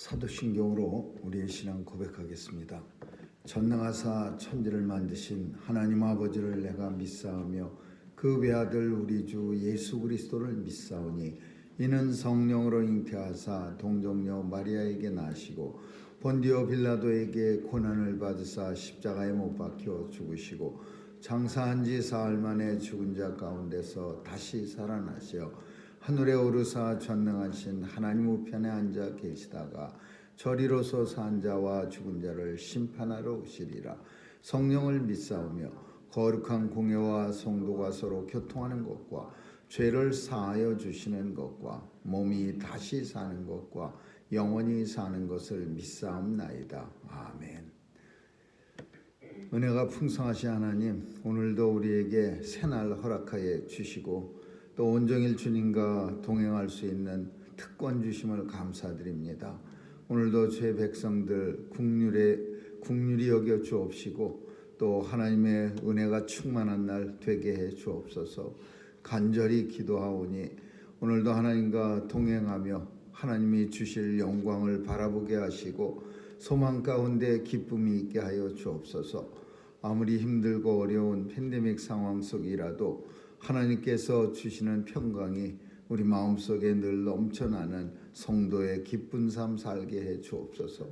사도신경으로 우리의 신앙 고백하겠습니다. 전능하사 천지를 만드신 하나님 아버지를 내가 믿사오며 그 외아들 우리 주 예수 그리스도를 믿사오니 이는 성령으로 잉태하사 동정녀 마리아에게 나시고 본디오 빌라도에게 고난을 받으사 십자가에 못 박혀 죽으시고 장사한 지 사흘 만에 죽은 자 가운데서 다시 살아나시어 하늘에 오르사 전능하신 하나님 우편에 앉아 계시다가 저리로서 산 자와 죽은 자를 심판하러 오시리라. 성령을 믿사오며 거룩한 공예와 성도가 서로 교통하는 것과 죄를 사하여 주시는 것과 몸이 다시 사는 것과 영원히 사는 것을 믿사옵나이다. 아멘. 은혜가 풍성하신 하나님, 오늘도 우리에게 새날 허락하여 주시고 또 온종일 주님과 동행할 수 있는 특권 주심을 감사드립니다. 오늘도 주의 백성들 국률이 여겨 주옵시고 또 하나님의 은혜가 충만한 날 되게 해 주옵소서. 간절히 기도하오니 오늘도 하나님과 동행하며 하나님이 주실 영광을 바라보게 하시고 소망 가운데 기쁨이 있게 하여 주옵소서. 아무리 힘들고 어려운 팬데믹 상황 속이라도 하나님께서 주시는 평강이 우리 마음속에 늘 넘쳐나는 성도의 기쁜 삶 살게 해 주옵소서.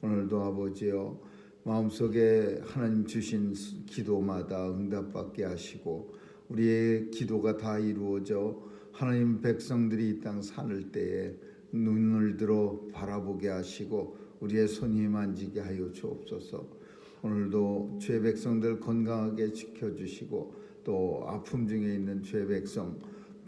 오늘도 아버지여 마음속에 하나님 주신 기도마다 응답받게 하시고 우리의 기도가 다 이루어져 하나님 백성들이 이 땅 사는 때에 눈을 들어 바라보게 하시고 우리의 손이 만지게 하여 주옵소서. 오늘도 주의 백성들 건강하게 지켜주시고 또 아픔 중에 있는 주의 백성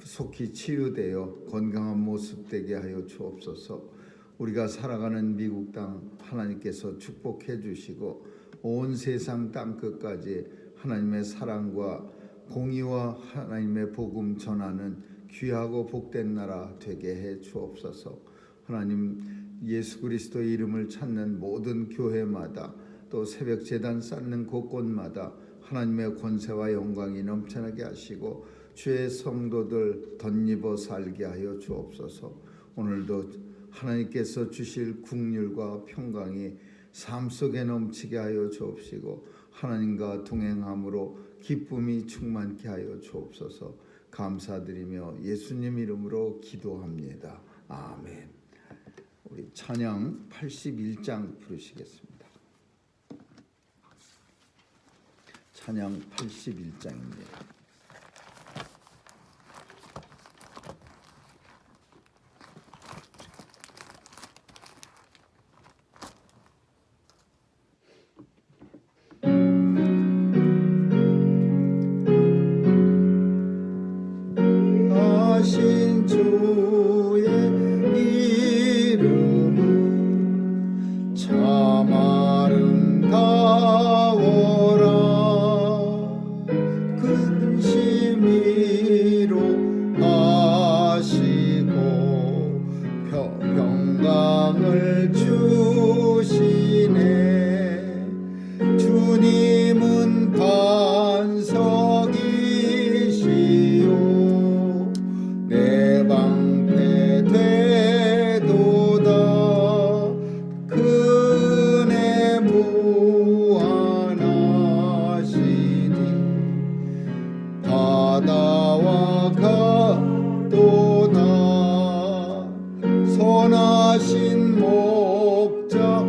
속히 치유되어 건강한 모습 되게 하여 주옵소서. 우리가 살아가는 미국 땅 하나님께서 축복해 주시고 온 세상 땅 끝까지 하나님의 사랑과 공의와 하나님의 복음 전하는 귀하고 복된 나라 되게 해 주옵소서. 하나님 예수 그리스도의 이름을 찾는 모든 교회마다 또 새벽 제단 쌓는 곳곳마다 하나님의 권세와 영광이 넘쳐나게 하시고 주의 성도들 덧입어 살게 하여 주옵소서. 오늘도 하나님께서 주실 긍휼과 평강이 삶 속에 넘치게 하여 주옵시고 하나님과 동행함으로 기쁨이 충만케 하여 주옵소서. 감사드리며 예수님 이름으로 기도합니다. 아멘. 우리 찬양 81장 부르시겠습니다. 찬양 81장입니다. 하신 주의 이름은 참 아름다워라. 근심이로 하시고 평강을 주시네. 주님은 반석이시요 내 방패 되도다. 그네 무한하시니 바다와 같도다. 선하신 목자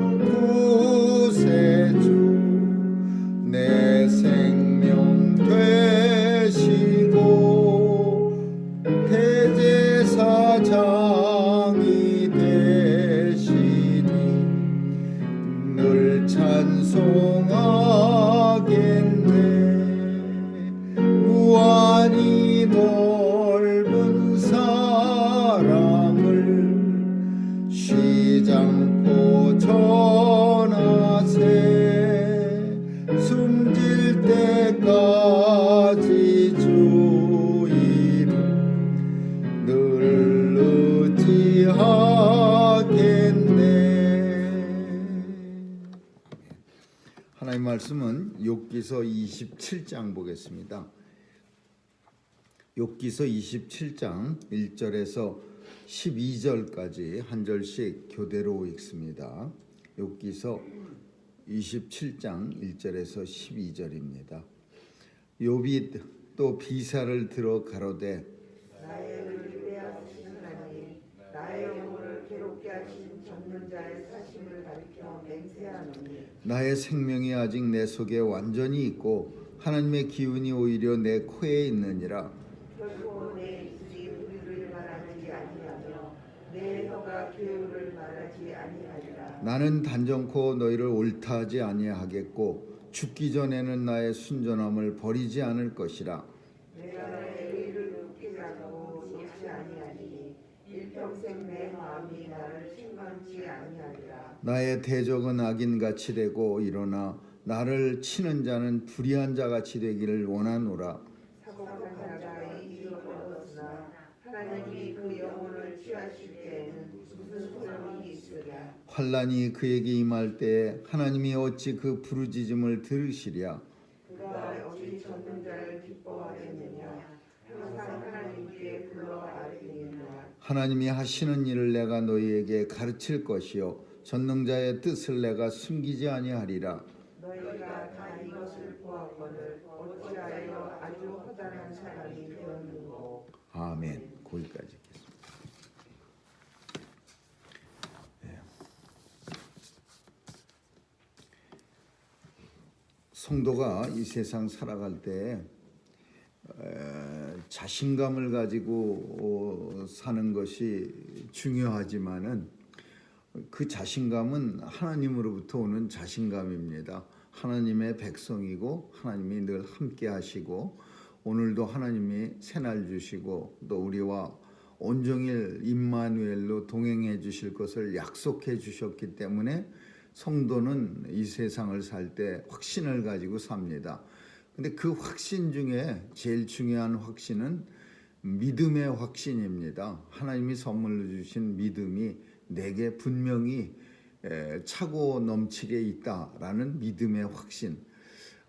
구세주 내 생명 되시고 대제사장이 되시니 늘 찬송하겠네. 무한히 넓은 사랑을 쉬지 않고 전하세. 숨질 때까지 주 이름 늘 의지하겠네. 하나님 말씀은 욥기서 27장 보겠습니다. 욥기서 27장 1절에서 12절까지 한 절씩 교대로 읽습니다. 욥기서 27장 1절에서 12절입니다. 욥이 또 비사를 들어 가로되 나의 의를 빼앗으신 하나님, 나의 영혼을 괴롭게 하신 잡는 자의 사심을 가리켜 맹세하노니 나의 생명이 아직 내 속에 완전히 있고 하나님의 기운이 오히려 내 코에 있느니라. 결코 내 입술이 우리를 말하지 아니하며 내 혀가 괴우를 말하지 아니하리라. 나는 단정코 너희를 옳다하지 아니하겠고 죽기 전에는 나의 순전함을 버리지 않을 것이라. 내가 내 의를 웃게 하고 놓지 아니하리니 일평생 내 마음이 나를 실망치 아니하리라. 나의 대적은 악인같이 되고 일어나 나를 치는 자는 불의한 자같이 되기를 원하노라. 사고한 자가 이기로 얻었으나 하나님이 그 영혼을 취하실 때에는 무슨 소용이 있으랴. 환란이 그에게 임할 때에 하나님이 어찌 그 부르짖음을 들으시랴. 그가 어찌 젖는 자를 기뻐하겠느냐. 항상 하나님께 불러 아뢰겠느냐. 하나님이 하시는 일을 내가 너희에게 가르칠 것이요 전능자의 뜻을 내가 숨기지 아니하리라. 너희가 다 이것을 보았거늘 어찌하여 아주 허다한 사람이 되었는고. 아멘. 거기까지 읽겠습니다. 네. 성도가 이 세상 살아갈 때 자신감을 가지고 사는 것이 중요하지만은 그 자신감은 하나님으로부터 오는 자신감입니다. 하나님의 백성이고 하나님이 늘 함께 하시고 오늘도 하나님이 새날 주시고 또 우리와 온종일 임마누엘로 동행해 주실 것을 약속해 주셨기 때문에 성도는 이 세상을 살 때 확신을 가지고 삽니다. 근데 그 확신 중에 제일 중요한 확신은 믿음의 확신입니다. 하나님이 선물로 주신 믿음이 내게 분명히 차고 넘치게 있다라는 믿음의 확신.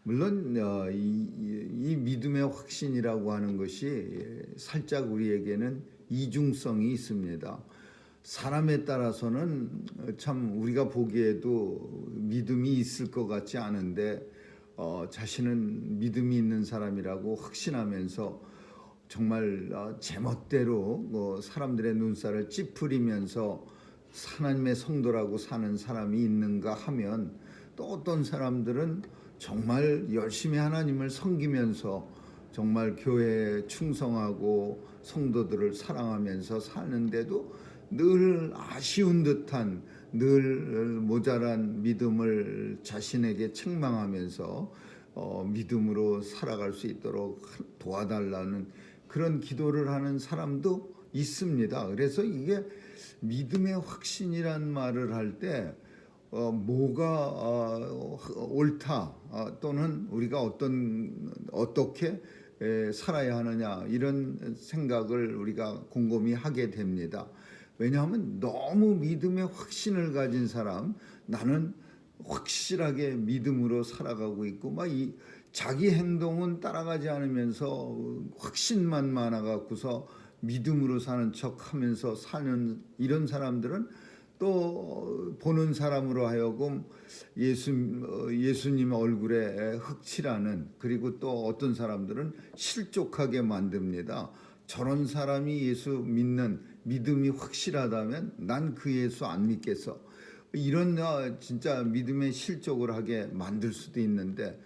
물론 이 믿음의 확신이라고 하는 것이 살짝 우리에게는 이중성이 있습니다. 사람에 따라서는 참 우리가 보기에도 믿음이 있을 것 같지 않은데 자신은 믿음이 있는 사람이라고 확신하면서 정말 제멋대로 사람들의 눈살을 찌푸리면서 하나님의 성도라고 사는 사람이 있는가 하면 또 어떤 사람들은 정말 열심히 하나님을 섬기면서 정말 교회에 충성하고 성도들을 사랑하면서 사는데도 늘 아쉬운 듯한 늘 모자란 믿음을 자신에게 책망하면서 믿음으로 살아갈 수 있도록 도와달라는 그런 기도를 하는 사람도 있습니다. 그래서 이게 믿음의 확신이란 말을 할 때 뭐가 옳다 또는 우리가 어떻게 살아야 하느냐 이런 생각을 우리가 곰곰이 하게 됩니다. 왜냐하면 너무 믿음의 확신을 가진 사람, 나는 확실하게 믿음으로 살아가고 있고 막 이 자기 행동은 따라가지 않으면서 확신만 많아갖고서 믿음으로 사는 척하면서 사는 이런 사람들은 또 보는 사람으로 하여금 예수님 얼굴에 흑칠하는, 그리고 또 어떤 사람들은 실족하게 만듭니다. 저런 사람이 예수 믿는 믿음이 확실하다면 난 그 예수 안 믿겠어. 이런 진짜 믿음의 실족을 하게 만들 수도 있는데,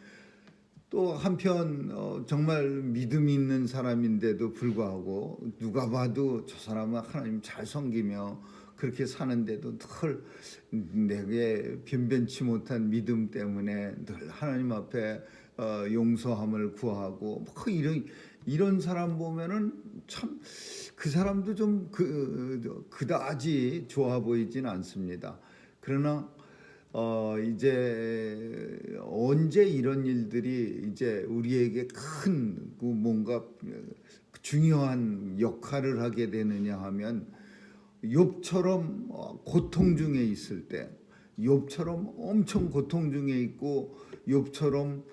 또 한편 정말 믿음이 있는 사람인데도 불구하고 누가 봐도 저 사람은 하나님 잘 섬기며 그렇게 사는데도 늘 내게 변변치 못한 믿음 때문에 늘 하나님 앞에 용서함을 구하고 이런 사람 보면은 참 그 사람도 좀 그다지 좋아 보이진 않습니다. 그러나 이제 언제 이런 일들이 이제 우리에게 큰 뭔가 중요한 역할을 하게 되느냐 하면, 욥처럼 고통 중에 있을 때, 욥처럼 엄청 고통 중에 있고 욥처럼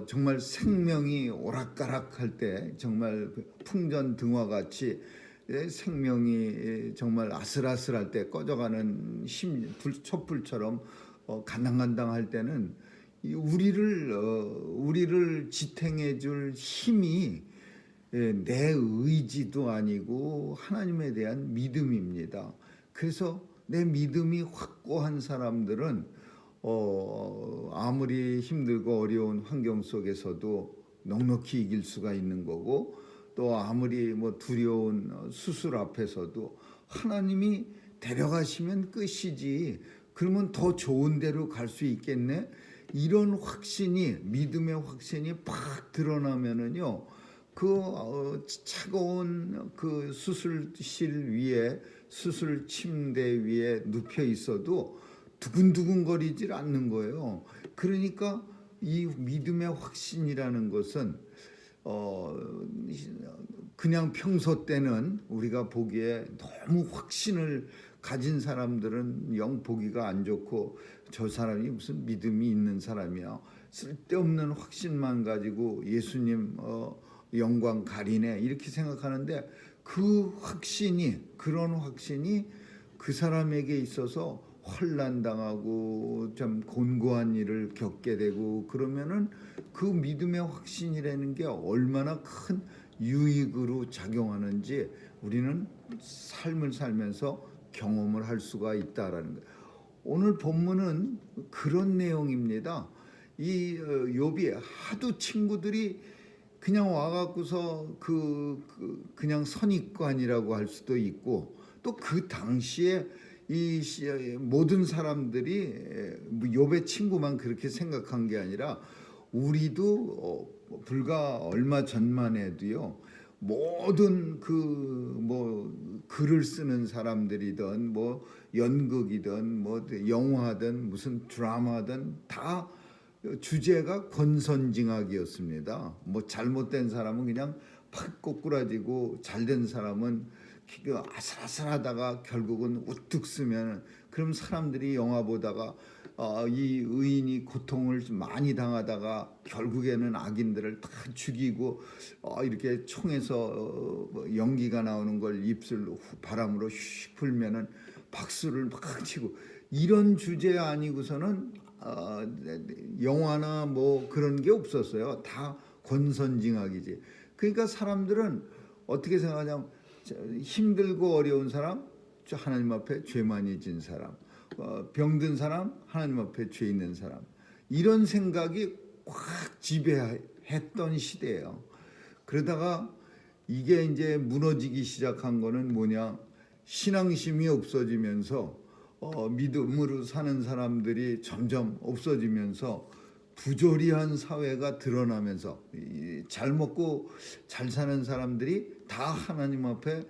정말 생명이 오락가락할 때, 정말 풍전등화 같이 생명이 정말 아슬아슬할 때 꺼져가는 촛불처럼 간당간당할 때는 우리를 지탱해줄 힘이 내 의지도 아니고 하나님에 대한 믿음입니다. 그래서 내 믿음이 확고한 사람들은 아무리 힘들고 어려운 환경 속에서도 넉넉히 이길 수가 있는 거고, 또 아무리 두려운 수술 앞에서도 하나님이 데려가시면 끝이지, 그러면 더 좋은 데로 갈 수 있겠네, 이런 확신이, 믿음의 확신이 팍 드러나면은요, 그 차가운 그 수술실 위에, 수술 침대 위에 눕혀 있어도 두근두근거리질 않는 거예요. 그러니까 이 믿음의 확신이라는 것은 그냥 평소 때는 우리가 보기에 너무 확신을 가진 사람들은 영 보기가 안 좋고, 저 사람이 무슨 믿음이 있는 사람이야, 쓸데없는 확신만 가지고 예수님 영광 가리네, 이렇게 생각하는데, 그 확신이, 그런 확신이 그 사람에게 있어서 환난당하고 좀 곤고한 일을 겪게 되고 그러면은 그 믿음의 확신이라는 게 얼마나 큰 유익으로 작용하는지 우리는 삶을 살면서 경험을 할 수가 있다라는 거예요. 오늘 본문은 그런 내용입니다. 이 욥이 하도 친구들이 그냥 와갖고서 그냥 선입관이라고 할 수도 있고, 또 그 당시에 이 모든 사람들이 욥의 친구만 그렇게 생각한 게 아니라, 우리도 불과 얼마 전만 해도요, 모든 글을 쓰는 사람들이든 연극이든 영화든 무슨 드라마든 다 주제가 권선징악이었습니다. 잘못된 사람은 그냥 팍 꼬꾸라지고, 잘된 사람은 아슬아슬하다가 결국은 우뚝 쓰면, 그럼 사람들이 영화 보다가 이 의인이 고통을 많이 당하다가 결국에는 악인들을 다 죽이고 이렇게 총에서 연기가 나오는 걸 입술로 바람으로 휙 불면은 박수를 막 치고, 이런 주제 아니고서는 영화나 그런 게 없었어요. 다 권선징악이지. 그러니까 사람들은 어떻게 생각하냐면, 힘들고 어려운 사람, 하나님 앞에 죄 많이 진 사람, 병든 사람, 하나님 앞에 죄 있는 사람, 이런 생각이 꽉 지배했던 시대예요. 그러다가 이게 이제 무너지기 시작한 거는 뭐냐, 신앙심이 없어지면서 믿음으로 사는 사람들이 점점 없어지면서 부조리한 사회가 드러나면서, 잘 먹고 잘 사는 사람들이 다 하나님 앞에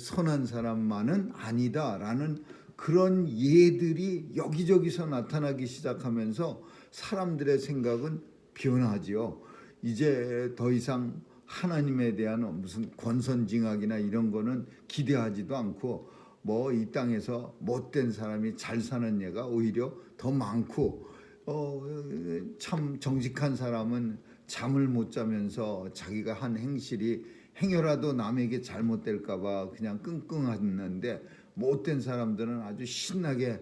선한 사람만은 아니다라는 그런 예들이 여기저기서 나타나기 시작하면서 사람들의 생각은 변하지요. 이제 더 이상 하나님에 대한 무슨 권선징악이나 이런 거는 기대하지도 않고, 이 땅에서 못된 사람이 잘 사는 예가 오히려 더 많고, 참 정직한 사람은 잠을 못 자면서 자기가 한 행여라도 남에게 잘못될까 봐 그냥 끙끙하는데, 못된 사람들은 아주 신나게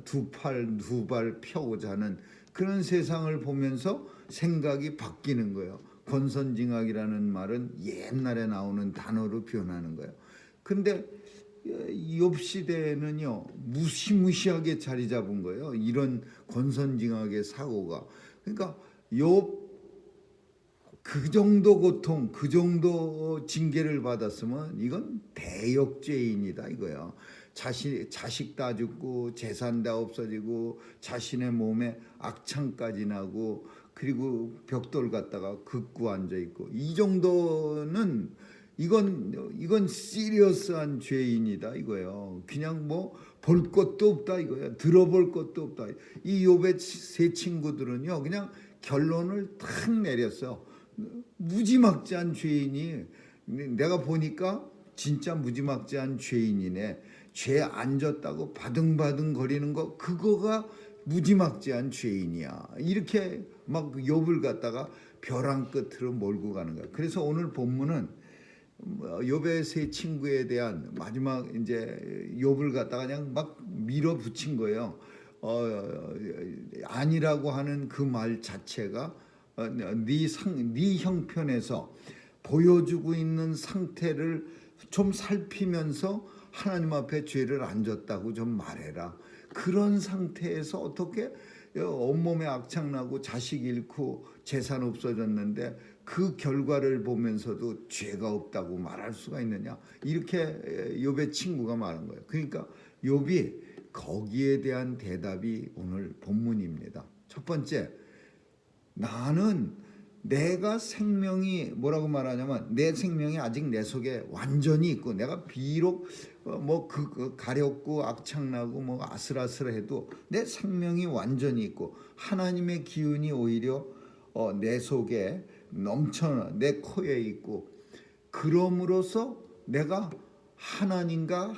두 발 펴고 자는 그런 세상을 보면서 생각이 바뀌는 거예요. 권선징악이라는 말은 옛날에 나오는 단어로 변하는 거예요. 근데 욥 시대에는요, 무시무시하게 자리 잡은 거예요, 이런 권선징악의 사고가. 그러니까 욥 그 정도 고통, 그 정도 징계를 받았으면 이건 대역죄인이다 이거야. 자식 다 죽고 재산 다 없어지고 자신의 몸에 악창까지 나고, 그리고 벽돌 갖다가 긋고 앉아 있고, 이 정도는 이건 시리어스한 죄인이다 이거예요. 그냥 볼 것도 없다 이거야. 들어볼 것도 없다. 이 욥의 세 친구들은요, 그냥 결론을 탁 내렸어. 무지막지한 죄인이, 내가 보니까 진짜 무지막지한 죄인이네. 죄 안 졌다고 바등바등 거리는 거, 그거가 무지막지한 죄인이야. 이렇게 막 욥을 갖다가 벼랑 끝으로 몰고 가는 거야. 그래서 오늘 본문은 욥의 세 친구에 대한 마지막 이제 욥을 갖다가 그냥 막 밀어붙인 거예요. 아니라고 하는 그 말 자체가 네 형편에서 보여주고 있는 상태를 좀 살피면서 하나님 앞에 죄를 안 졌다고 좀 말해라. 그런 상태에서 어떻게 온몸에 악창나고 자식 잃고 재산 없어졌는데 그 결과를 보면서도 죄가 없다고 말할 수가 있느냐? 이렇게 욥의 친구가 말한 거예요. 그러니까 욥이 거기에 대한 대답이 오늘 본문입니다. 첫 번째, 나는 내가 생명이 뭐라고 말하냐면 내 생명이 아직 내 속에 완전히 있고 내가 비록 뭐 가렵고 악창나고 뭐 아슬아슬해도 내 생명이 완전히 있고 하나님의 기운이 오히려 내 속에 넘쳐 내 코에 있고 그럼으로써 내가 하나님과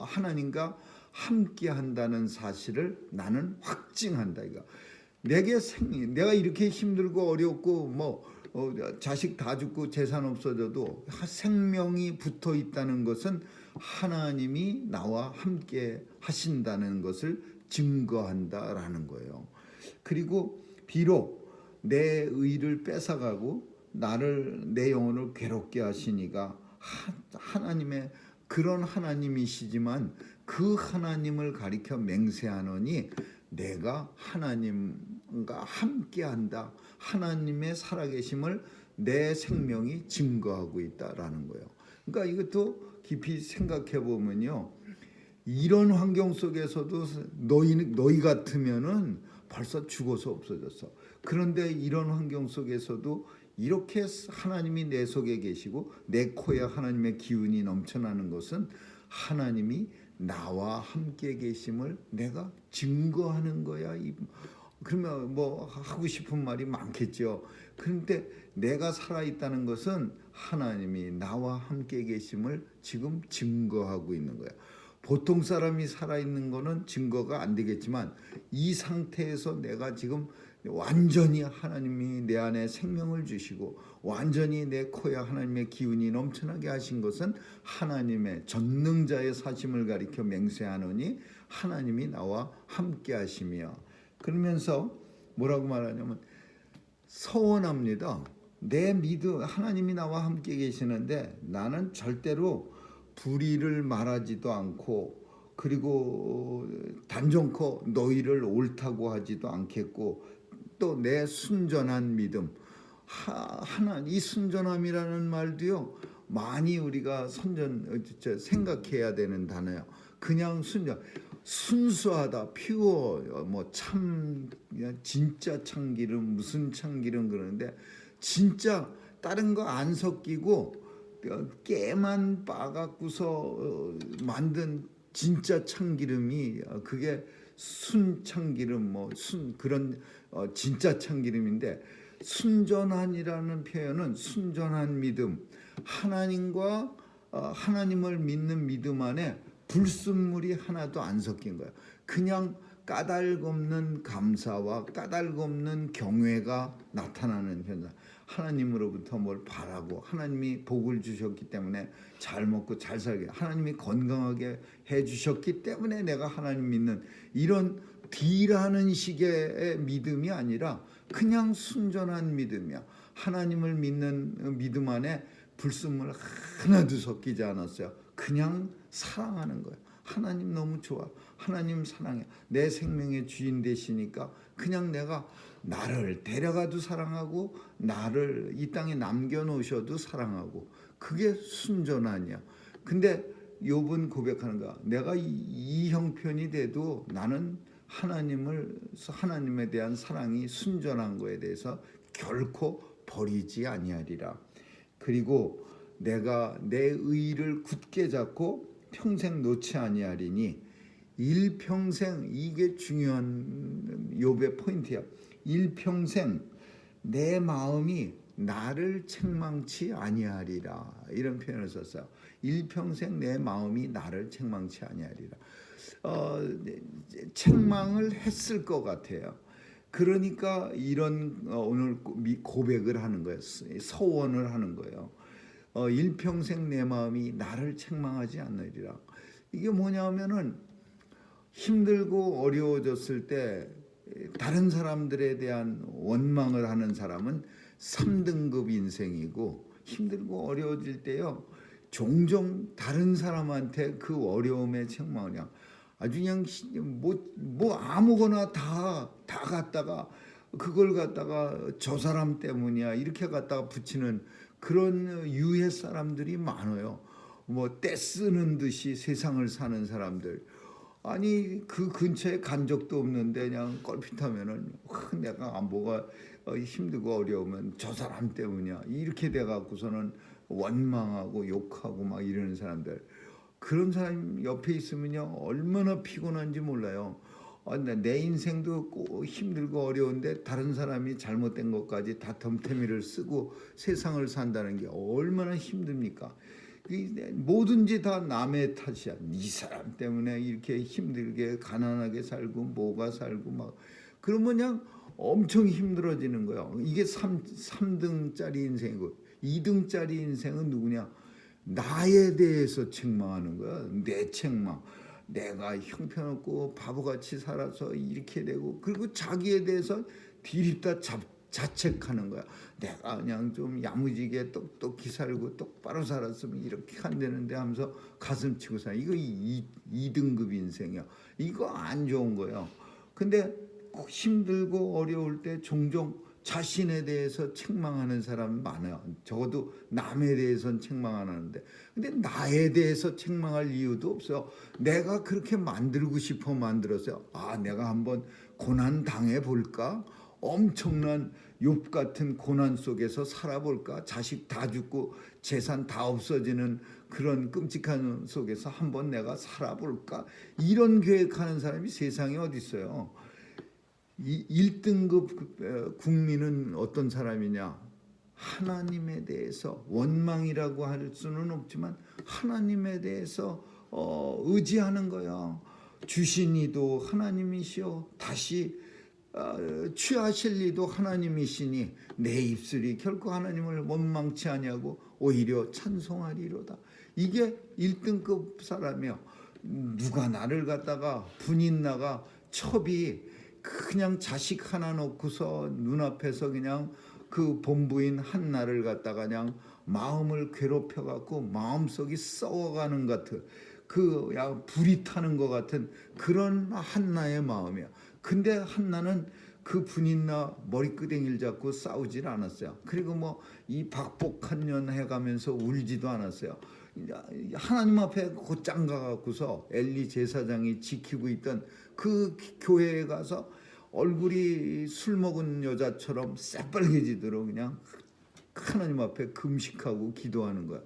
하나님과 함께한다는 사실을 나는 확증한다 이거. 내가 이렇게 힘들고 어렵고 뭐 자식 다 죽고 재산 없어져도 생명이 붙어 있다는 것은 하나님이 나와 함께 하신다는 것을 증거한다라는 거예요. 그리고 비록 내 의를 뺏어가고 내 영혼을 괴롭게 하시니까 하나님의 그런 하나님이시지만 그 하나님을 가리켜 맹세하노니 내가 하나님과 함께한다. 하나님의 살아계심을 내 생명이 증거하고 있다라는 거예요. 그러니까 이것도 깊이 생각해 보면요, 이런 환경 속에서도 너희 같으면은 벌써 죽어서 없어졌어. 그런데 이런 환경 속에서도 이렇게 하나님이 내 속에 계시고 내 코에 하나님의 기운이 넘쳐나는 것은 하나님이 나와 함께 계심을 내가 증거하는 거야. 그러면 뭐 하고 싶은 말이 많겠죠. 그런데 내가 살아있다는 것은 하나님이 나와 함께 계심을 지금 증거하고 있는 거야. 보통 사람이 살아있는 거는 증거가 안 되겠지만 이 상태에서 내가 지금 완전히 하나님이 내 안에 생명을 주시고 완전히 내 코에 하나님의 기운이 넘쳐나게 하신 것은 하나님의 전능자의 사심을 가리켜 맹세하노니 하나님이 나와 함께 하시며, 그러면서 뭐라고 말하냐면 서원합니다. 내 믿음 하나님이 나와 함께 계시는데 나는 절대로 불의를 말하지도 않고 그리고 단정코 너희를 옳다고 하지도 않겠고 또 내 순전한 믿음 이 순전함이라는 말도요 많이 우리가 생각해야 되는 단어예요. 그냥 순수하다, 퓨어, 뭐 참 진짜 참기름 무슨 참기름 그러는데 진짜 다른 거 안 섞이고 깨만 빠갖고서 만든 진짜 참기름이 그게 순참기름 그런 진짜 참기름인데, 순전한이라는 표현은 순전한 믿음, 하나님을 믿는 믿음 안에 불순물이 하나도 안 섞인 거야. 그냥 까닭없는 감사와 까닭없는 경외가 나타나는 현상. 하나님으로부터 뭘 바라고 하나님이 복을 주셨기 때문에 잘 먹고 잘 살게, 하나님이 건강하게 해주셨기 때문에 내가 하나님 믿는 이런 D라는 식의 믿음이 아니라 그냥 순전한 믿음이야. 하나님을 믿는 믿음 안에 불순물 하나도 섞이지 않았어요. 그냥 사랑하는 거예요. 하나님 너무 좋아. 하나님 사랑해. 내 생명의 주인 되시니까 그냥 내가 나를 데려가도 사랑하고 나를 이 땅에 남겨놓으셔도 사랑하고, 그게 순전하냐. 근데 욥은 고백하는 거야. 내가 이 형편이 돼도 나는 하나님에 대한 사랑이 순전한 거에 대해서 결코 버리지 아니하리라. 그리고 내가 내 의를 굳게 잡고 평생 놓지 아니하리니, 일평생, 이게 중요한 욥의 포인트야. 일평생 내 마음이 나를 책망치 아니하리라, 이런 표현을 썼어요. 일평생 내 마음이 나를 책망치 아니하리라. 책망을 했을 것 같아요. 그러니까 이런 오늘 고백을 하는 거예요. 서원을 하는 거예요. 일평생 내 마음이 나를 책망하지 않으리라. 이게 뭐냐면은 힘들고 어려워졌을 때 다른 사람들에 대한 원망을 하는 사람은 3등급 인생이고, 힘들고 어려워질 때요 종종 다른 사람한테 그 어려움의 책망을 아주 그냥 뭐 아무거나 다 갖다가 그걸 갖다가 저 사람 때문이야 이렇게 갖다가 붙이는 그런 유해 사람들이 많아요. 뭐 떼 쓰는 듯이 세상을 사는 사람들. 아니 그 근처에 간 적도 없는데 그냥 껄핏하면은 내가 뭐가 힘들고 어려우면 저 사람 때문이야 이렇게 돼 갖고서는 원망하고 욕하고 막 이러는 사람들. 그런 사람 옆에 있으면요 얼마나 피곤한지 몰라요. 내 인생도 꼭 힘들고 어려운데 다른 사람이 잘못된 것까지 다 덤태미를 쓰고 세상을 산다는 게 얼마나 힘듭니까? 뭐든지 다 남의 탓이야. 이 사람 때문에 이렇게 힘들게 가난하게 살고 뭐가 살고 막 그러면 그냥 엄청 힘들어지는 거야. 이게 3등짜리 인생이고, 2등짜리 인생은 누구냐? 나에 대해서 책망하는 거야. 내 책망. 내가 형편없고 바보같이 살아서 이렇게 되고, 그리고 자기에 대해서 디립다 자책하는 거야. 내가 그냥 좀 야무지게 똑똑히 살고 똑바로 살았으면 이렇게 안 되는데 하면서 가슴 치고 살아. 이거 2등급 인생이야. 이거 안 좋은 거예요. 근데 힘들고 어려울 때 종종 자신에 대해서 책망하는 사람이 많아요. 적어도 남에 대해서는 책망 안 하는데, 근데 나에 대해서 책망할 이유도 없어요. 내가 그렇게 만들고 싶어 만들었어요. 내가 한번 고난 당해 볼까? 엄청난 욥 같은 고난 속에서 살아볼까? 자식 다 죽고 재산 다 없어지는 그런 끔찍한 속에서 한번 내가 살아볼까? 이런 계획하는 사람이 세상에 어디 있어요? 1등급 국민은 어떤 사람이냐? 하나님에 대해서 원망이라고 할 수는 없지만 하나님에 대해서 의지하는 거야. 주신 이도 하나님이시오. 다시 취하실 이도 하나님이시니 내 입술이 결코 하나님을 원망치 아니하고 오히려 찬송하리로다. 이게 1등급 사람이요. 누가 나를 갖다가 분인나가 첩이 그냥 자식 하나 놓고서 눈앞에서 그냥 그 본부인 한나를 갖다가 그냥 마음을 괴롭혀 갖고 마음속이 썩어가는 것 같은 불이 타는 것 같은 그런 한나의 마음이야. 근데 한나는 그 분인나 머리끄댕이를 잡고 싸우질 않았어요. 그리고 뭐 이 박복한 년 해가면서 울지도 않았어요. 하나님 앞에 곧장 가갖고서 엘리 제사장이 지키고 있던 그 교회에 가서 얼굴이 술 먹은 여자처럼 새빨개지도록 그냥 하나님 앞에 금식하고 기도하는 거야.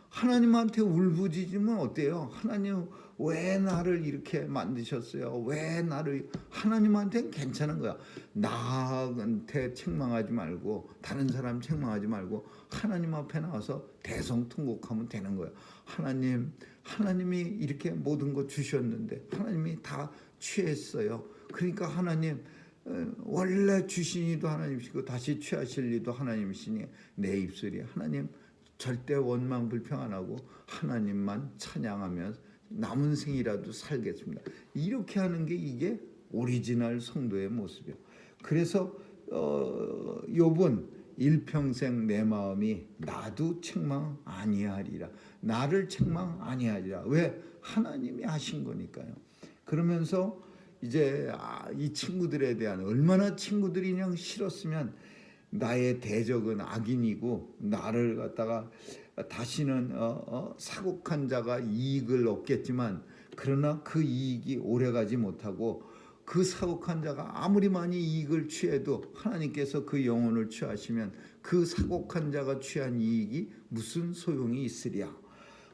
하나님한테 울부짖으면 어때요? 하나님 왜 나를 이렇게 만드셨어요? 왜 나를 하나님한테는 괜찮은 거야. 나한테 책망하지 말고 다른 사람 책망하지 말고 하나님 앞에 나와서 대성통곡하면 되는 거야. 하나님이 이렇게 모든 거 주셨는데 하나님이 다 취했어요. 그러니까 하나님 원래 주신이도 하나님이시고 다시 취하실 이도 하나님이시니 내 입술이 하나님 절대 원망 불평 안 하고 하나님만 찬양하며 남은 생이라도 살겠습니다. 이렇게 하는 게 이게 오리지널 성도의 모습이에요. 그래서 욥은 일평생 내 마음이 나도 책망 아니하리라. 나를 책망 아니하리라. 왜? 하나님이 하신 거니까요. 그러면서 이제 이 친구들에 대한 얼마나 친구들이 그냥 싫었으면 나의 대적은 악인이고 나를 갖다가 다시는 사곡한 자가 이익을 얻겠지만 그러나 그 이익이 오래가지 못하고 그 사곡한 자가 아무리 많이 이익을 취해도 하나님께서 그 영혼을 취하시면 그 사곡한 자가 취한 이익이 무슨 소용이 있으랴.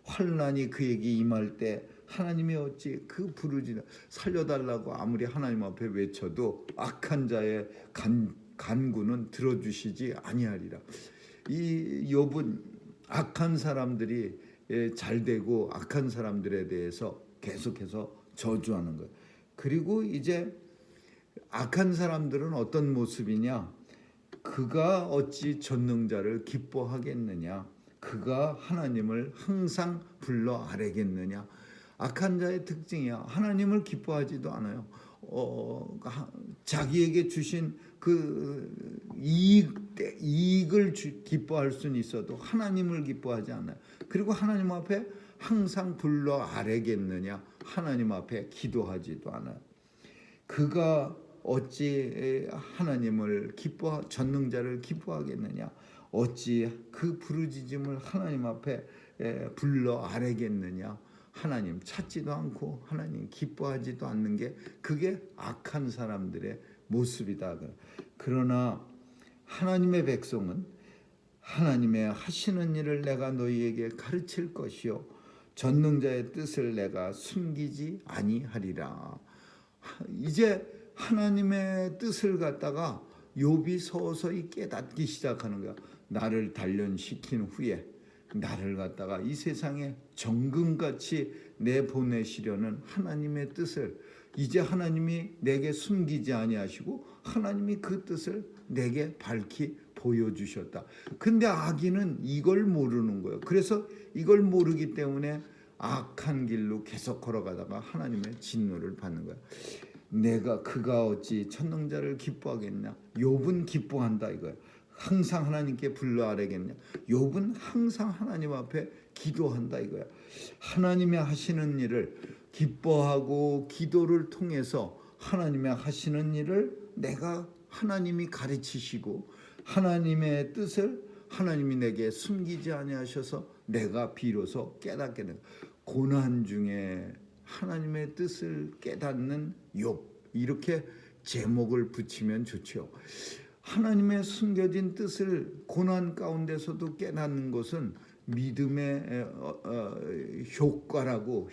환난이 그에게 임할 때 하나님이 어찌 그 부르짖어 살려달라고 아무리 하나님 앞에 외쳐도 악한 자의 간구는 들어주시지 아니하리라. 이 욥은 악한 사람들이 잘 되고 악한 사람들에 대해서 계속해서 저주하는 거예요. 그리고 이제 악한 사람들은 어떤 모습이냐? 그가 어찌 전능자를 기뻐하겠느냐? 그가 하나님을 항상 불러 아뢰겠느냐? 악한 자의 특징이야. 하나님을 기뻐하지도 않아요. 자기에게 주신 그 이익을 기뻐할 수는 있어도 하나님을 기뻐하지 않아요. 그리고 하나님 앞에 항상 불러 아뢰겠느냐? 하나님 앞에 기도하지도 않아요. 그가 어찌 하나님을 전능자를 기뻐하겠느냐? 어찌 그 부르짖음을 하나님 앞에 불러 아뢰겠느냐? 하나님 찾지도 않고 하나님 기뻐하지도 않는 게 그게 악한 사람들의 모습이다. 그러나 하나님의 백성은 하나님의 하시는 일을 내가 너희에게 가르칠 것이요 전능자의 뜻을 내가 숨기지 아니하리라. 이제 하나님의 뜻을 갖다가 욥이 서서히 깨닫기 시작하는 거야. 나를 단련시킨 후에 나를 갖다가 이 세상에 정금같이 내보내시려는 하나님의 뜻을 이제 하나님이 내게 숨기지 아니하시고 하나님이 그 뜻을 내게 밝히 보여주셨다. 근데 악인은 이걸 모르는 거예요. 그래서 이걸 모르기 때문에 악한 길로 계속 걸어가다가 하나님의 진노를 받는 거야. 그가 어찌 천능자를 기뻐하겠냐? 욥은 기뻐한다 이거야. 항상 하나님께 불러 아뢰겠냐? 욥은 항상 하나님 앞에 기도한다 이거야. 하나님의 하시는 일을 기뻐하고 기도를 통해서 하나님의 하시는 일을 내가 하나님이 가르치시고 하나님의 뜻을 하나님이 내게 숨기지 아니하셔서 내가 비로소 깨닫게 된 고난 중에 하나님의 뜻을 깨닫는 욥, 이렇게 제목을 붙이면 좋죠. 하나님의 숨겨진 뜻을 고난 가운데서도 깨닫는 것은 믿음의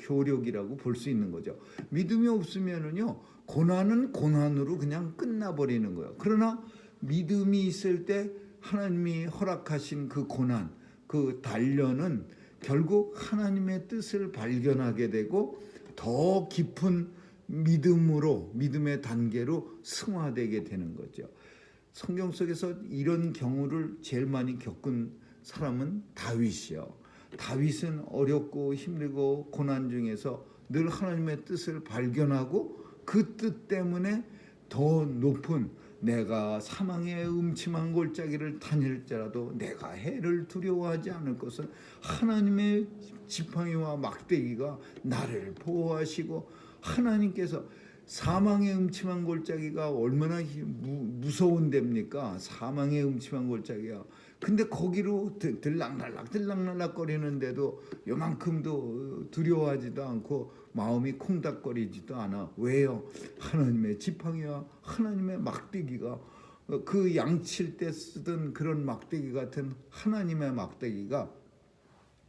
효력이라고 볼 수 있는 거죠. 믿음이 없으면은요 고난은 고난으로 그냥 끝나버리는 거예요. 그러나 믿음이 있을 때 하나님이 허락하신 그 고난, 그 단련은 결국 하나님의 뜻을 발견하게 되고 더 깊은 믿음의 단계로 승화되게 되는 거죠. 성경 속에서 이런 경우를 제일 많이 겪은 사람은 다윗이요. 다윗은 어렵고 힘들고 고난 중에서 늘 하나님의 뜻을 발견하고 그 뜻 때문에 더 높은 내가 사망의 음침한 골짜기를 다닐지라도 내가 해를 두려워하지 않을 것은 하나님의 지팡이와 막대기가 나를 보호하시고 하나님께서 사망의 음침한 골짜기가 얼마나 무서운 데입니까? 사망의 음침한 골짜기야. 근데 거기로 들락날락 거리는데도 요만큼도 두려워하지도 않고 마음이 콩닥거리지도 않아. 왜요? 하나님의 지팡이와 하나님의 막대기가 그 양칠 때 쓰던 그런 막대기 같은 하나님의 막대기가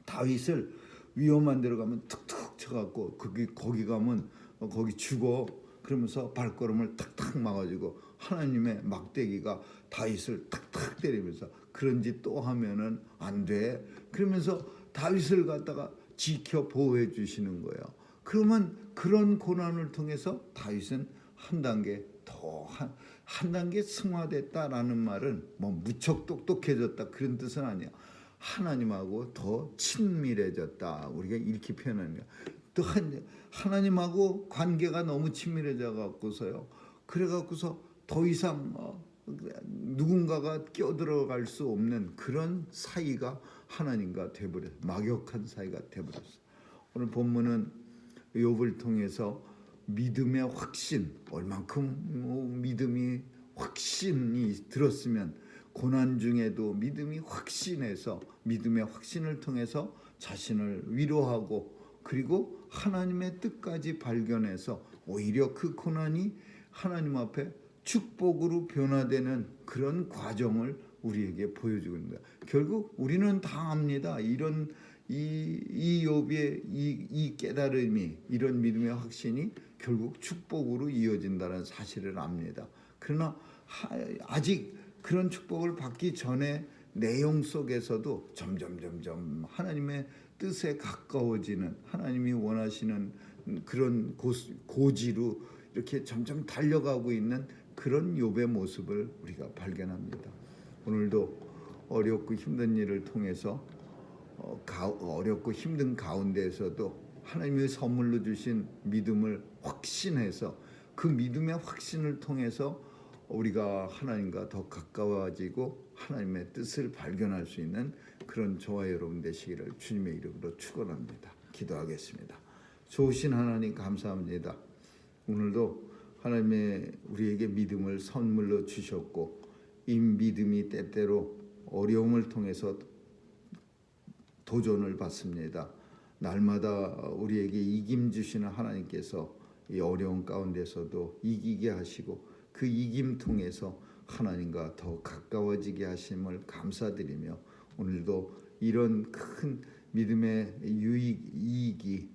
다윗을 위험한 데로 가면 툭툭 쳐갖고 거기 가면 거기 죽어. 그러면서 발걸음을 탁탁 막아주고 하나님의 막대기가 다윗을 탁탁 때리면서 그런 짓 또 하면은 안 돼. 그러면서 다윗을 갖다가 지켜 보호해 주시는 거예요. 그러면 그런 고난을 통해서 다윗은 한 단계 더 한 단계 승화됐다라는 말은 뭐 무척 똑똑해졌다 그런 뜻은 아니야. 하나님하고 더 친밀해졌다. 우리가 이렇게 표현하는 거야. 또 하나님하고 관계가 너무 친밀해져 갖고서요. 그래 갖고서 더 이상 누군가가 끼어들어갈 수 없는 그런 사이가 하나님과 돼버렸어. 막역한 사이가 돼버렸어. 오늘 본문은 욥을 통해서 믿음의 확신, 얼만큼 믿음이 확신이 들었으면 고난 중에도 믿음이 확신해서 믿음의 확신을 통해서 자신을 위로하고 그리고 하나님의 뜻까지 발견해서 오히려 그 고난이 하나님 앞에 축복으로 변화되는 그런 과정을 우리에게 보여주고 있는 거야. 결국 우리는 다 압니다. 이런 이 욥의 이 깨달음이 이런 믿음의 확신이 결국 축복으로 이어진다는 사실을 압니다. 그러나 아직 그런 축복을 받기 전에 내용 속에서도 점점 하나님의 뜻에 가까워지는 하나님이 원하시는 그런 고지로 이렇게 점점 달려가고 있는 그런 욥의 모습을 우리가 발견합니다. 오늘도 어렵고 힘든 일을 통해서 어렵고 힘든 가운데에서도 하나님의 선물로 주신 믿음을 확신해서 그 믿음의 확신을 통해서 우리가 하나님과 더 가까워지고 하나님의 뜻을 발견할 수 있는 그런 저와 여러분 되시기를 주님의 이름으로 축원합니다. 기도하겠습니다. 좋으신 하나님 감사합니다. 오늘도 하나님의 우리에게 믿음을 선물로 주셨고 이 믿음이 때때로 어려움을 통해서 도전을 받습니다. 날마다 우리에게 이김 주시는 하나님께서 이 어려운 가운데서도 이기게 하시고 그 이김 통해서 하나님과 더 가까워지게 하심을 감사드리며 오늘도 이런 큰 믿음의 유익이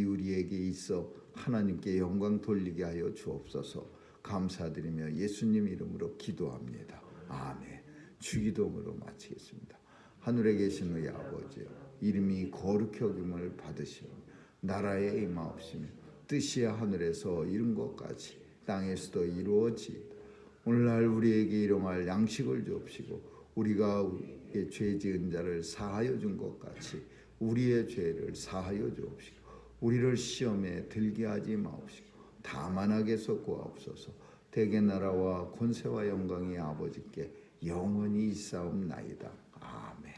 우리에게 있어 하나님께 영광 돌리게 하여 주옵소서. 감사드리며 예수님 이름으로 기도합니다. 아멘. 주기도문으로 마치겠습니다. 하늘에 계신 우리 아버지여, 이름이 거룩히 여김을 받으시오. 나라에 임하옵시며 뜻이 하늘에서 이룬 것 같이 땅에서도 이루어지이다. 오늘날 우리에게 일용할 양식을 주옵시고 우리가 우리의 죄 지은 자를 사하여 준 것 같이 우리의 죄를 사하여 주옵시고 우리를 시험에 들게 하지 마옵시고 다만 악에서 구하옵소서. 대개 나라와 권세와 영광이 아버지께 영원히 있사옵나이다. 아멘.